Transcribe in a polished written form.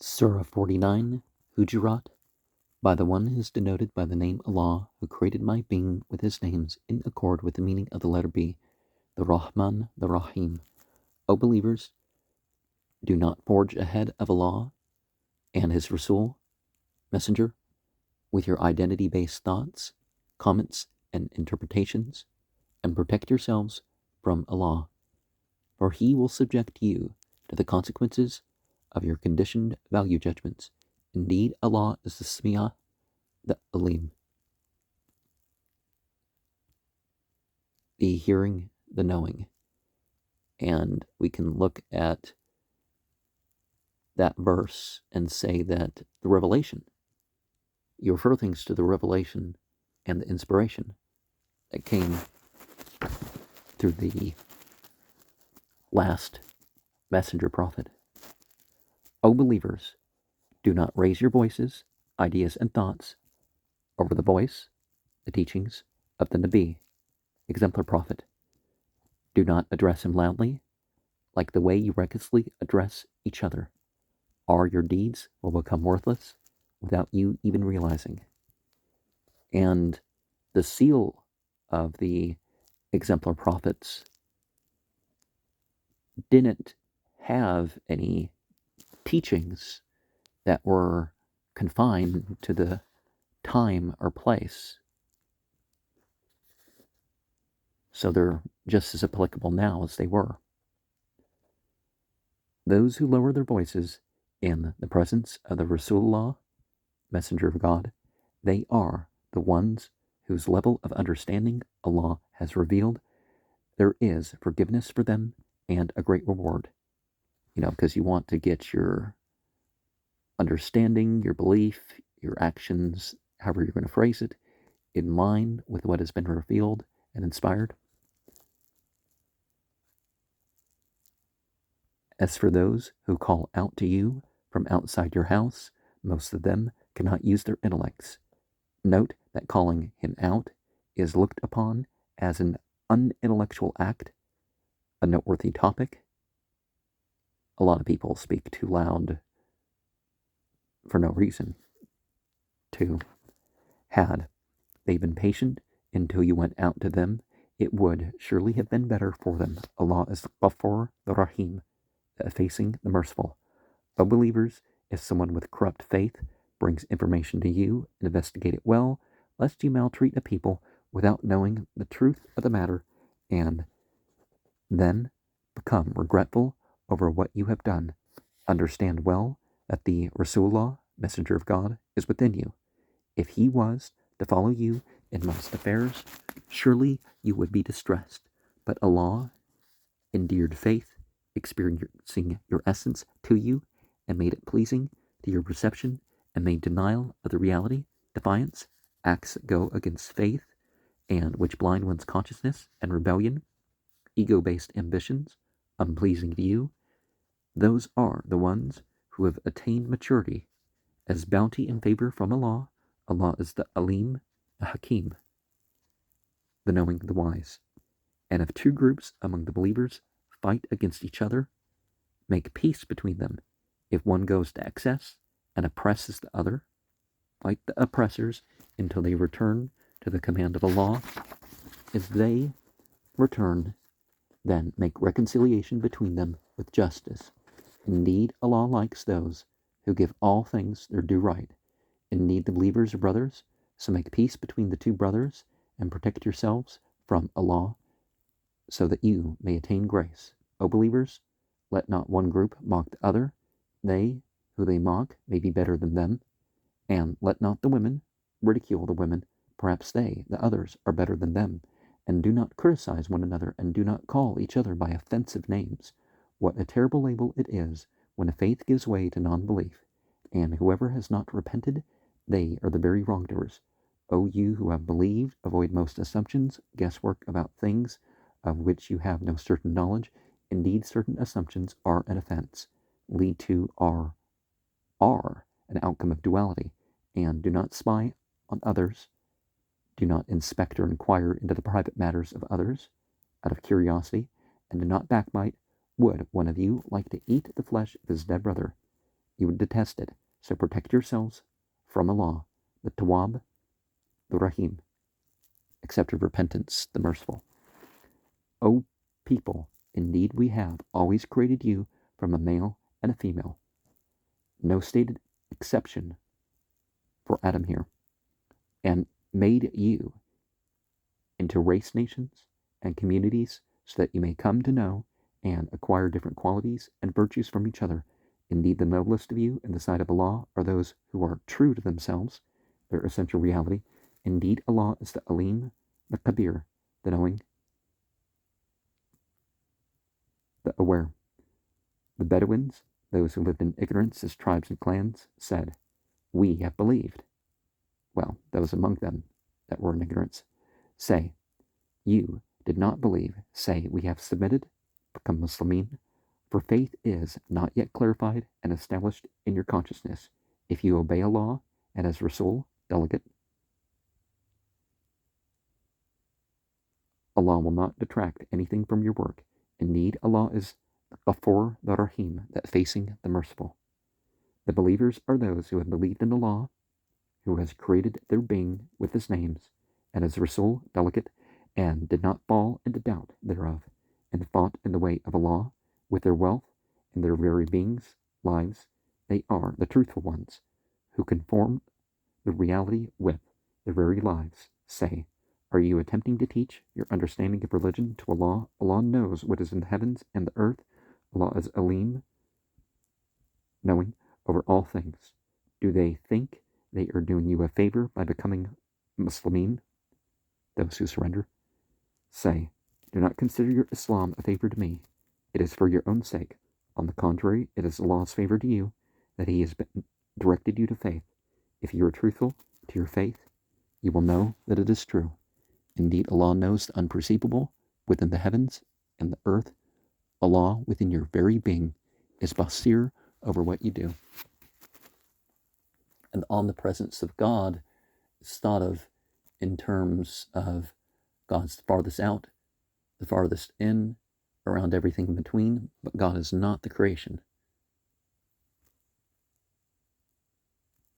Surah 49, Hujurat, by the one who is denoted by the name Allah, who created my being with his names in accord with the meaning of the letter B, the Rahman, the Rahim. O believers, do not forge ahead of Allah and his Rasul, messenger, with your identity-based thoughts, comments, and interpretations, and protect yourselves from Allah, for he will subject you to the consequences of your conditioned value judgments. Indeed, Allah is the Sami'ah, the Alim, the hearing, the knowing. And we can look at that verse and say that the revelation, you refer things to the revelation and the inspiration that came through the last messenger prophet. O believers, do not raise your voices, ideas, and thoughts over the voice, the teachings of the Nabi, exemplar prophet. Do not address him loudly, like the way you recklessly address each other, or your deeds will become worthless without you even realizing. And the seal of the exemplar prophets didn't have any teachings that were confined to the time or place. So they're just as applicable now as they were. Those who lower their voices in the presence of the Rasulullah, messenger of God, they are the ones whose level of understanding Allah has revealed. There is forgiveness for them and a great reward. Because you want to get your understanding, your belief, your actions, however you're going to phrase it, in line with what has been revealed and inspired. As for those who call out to you from outside your house, most of them cannot use their intellects. Note that calling him out is looked upon as an unintellectual act, a noteworthy topic. A lot of people speak too loud for no reason. 2. Had they been patient until you went out to them, it would surely have been better for them. Allah is Ghafur, the Rahim, the effacing, the merciful. O believers, if someone with corrupt faith brings information to you, investigate it well, lest you maltreat a people without knowing the truth of the matter, and then become regretful over what you have done. Understand well that the Rasulullah, messenger of God, is within you. If he was to follow you in most affairs, surely you would be distressed. But Allah endeared faith, experiencing your essence to you, and made it pleasing to your perception, and made denial of the reality, defiance, acts that go against faith, and which blind one's consciousness, and rebellion, ego-based ambitions, unpleasing to you. Those are the ones who have attained maturity as bounty and favor from Allah. Allah is the Alim, the Hakim, the knowing, the wise. And if two groups among the believers fight against each other, make peace between them. If one goes to excess and oppresses the other, fight the oppressors until they return to the command of Allah. As they return, then make reconciliation between them with justice. Indeed, Allah likes those who give all things their due right. Indeed, the believers are brothers, so make peace between the two brothers and protect yourselves from Allah so that you may attain grace. O believers, let not one group mock the other. They who they mock may be better than them. And let not the women ridicule the women. Perhaps they, the others, are better than them. And do not criticize one another, and do not call each other by offensive names. What a terrible label it is when a faith gives way to non-belief. And whoever has not repented, they are the very wrongdoers. O you who have believed, avoid most assumptions, guesswork about things of which you have no certain knowledge. Indeed, certain assumptions are an offense, lead to are an outcome of duality. And do not spy on others. Do not inspect or inquire into the private matters of others out of curiosity, and do not backbite. Would one of you like to eat the flesh of his dead brother? You would detest it. So protect yourselves from Allah, the Tawwab, the Rahim, accepted repentance, the merciful. O people, indeed we have always created you from a male and a female. No stated exception for Adam here. And made you into race nations and communities so that you may come to know and acquire different qualities and virtues from each other. Indeed, the noblest of you in the sight of Allah are those who are true to themselves, their essential reality. Indeed, Allah is the Alim, the Kabir, the knowing, the aware. The Bedouins, those who lived in ignorance as tribes and clans, said, "We have believed." Well, those among them that were in ignorance say, "You did not believe." Say, "We have submitted," become Muslimin. For faith is not yet clarified and established in your consciousness. If you obey Allah and His Rasul, delegate, Allah will not detract anything from your work. Indeed, Allah is Ghafur the Rahim, that facing the merciful. The believers are those who have believed in Allah, who has created their being with His names, and His Rasul, delegate, and did not fall into doubt thereof, and fought in the way of Allah with their wealth and their very beings, lives. They are the truthful ones, who conform the reality with their very lives. Say, are you attempting to teach your understanding of religion to Allah? Allah knows what is in the heavens and the earth. Allah is Alim, knowing over all things. Do they think they are doing you a favor by becoming Muslimin, those who surrender? Say, do not consider your Islam a favor to me. It is for your own sake. On the contrary, it is Allah's favor to you that He has directed you to faith. If you are truthful to your faith, you will know that it is true. Indeed, Allah knows the unperceivable within the heavens and the earth. Allah, within your very being, is Basir over what you do. And the omnipresence of God is thought of in terms of God's farthest out, the farthest in, around everything in between, but God is not the creation.